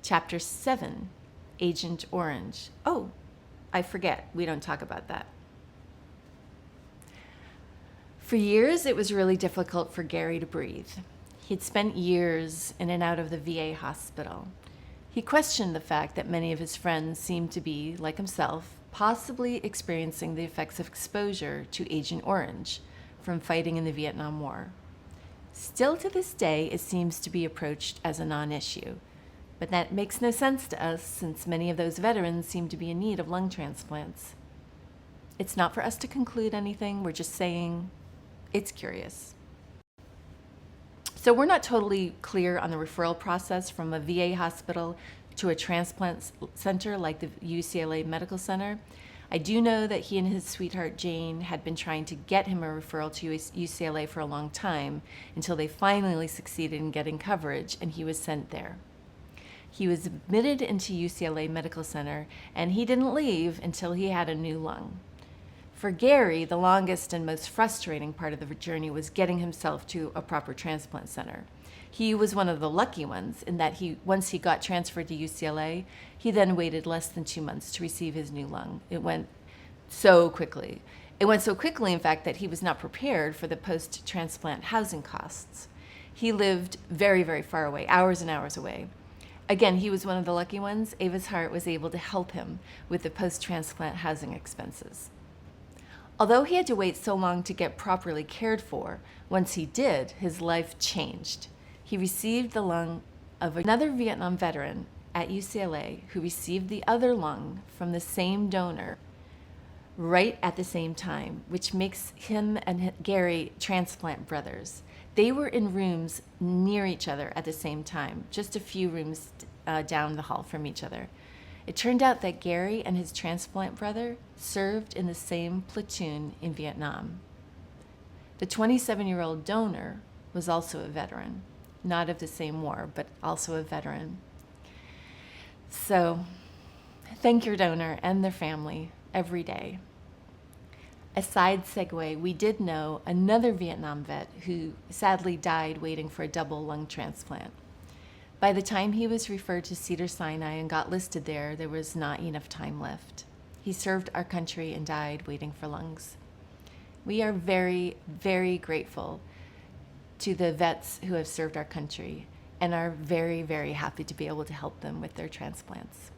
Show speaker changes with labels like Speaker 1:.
Speaker 1: Chapter 7, Agent Orange. Oh, I forget, we don't talk about that. For years, it was really difficult for Gary to breathe. He'd spent years in and out of the VA hospital. He questioned the fact that many of his friends seemed to be, like himself, possibly experiencing the effects of exposure to Agent Orange from fighting in the Vietnam War. Still to this day, it seems to be approached as a non-issue. But that makes no sense to us, since many of those veterans seem to be in need of lung transplants. It's not for us to conclude anything, we're just saying it's curious. So we're not totally clear on the referral process from a VA hospital to a transplant center like the UCLA Medical Center. I do know that he and his sweetheart Jane had been trying to get him a referral to UCLA for a long time until they finally succeeded in getting coverage and he was sent there. He was admitted into UCLA Medical Center and he didn't leave until he had a new lung. For Gary, the longest and most frustrating part of the journey was getting himself to a proper transplant center. He was one of the lucky ones in that once he got transferred to UCLA, he then waited less than 2 months to receive his new lung. It went so quickly. It went so quickly, in fact, that he was not prepared for the post-transplant housing costs. He lived very, very far away, hours and hours away. Again, he was one of the lucky ones. Ava's Heart was able to help him with the post-transplant housing expenses. Although he had to wait so long to get properly cared for, once he did, his life changed. He received the lung of another Vietnam veteran at UCLA who received the other lung from the same donor right at the same time, which makes him and Gary transplant brothers. They were in rooms near each other at the same time, just a few rooms down the hall from each other. It turned out that Gary and his transplant brother served in the same platoon in Vietnam. The 27-year-old donor was also a veteran, not of the same war, but also a veteran. So, thank your donor and their family every day. A side segue, we did know another Vietnam vet who sadly died waiting for a double lung transplant. By the time he was referred to Cedars-Sinai and got listed there, there was not enough time left. He served our country and died waiting for lungs. We are very, very grateful to the vets who have served our country and are very, very happy to be able to help them with their transplants.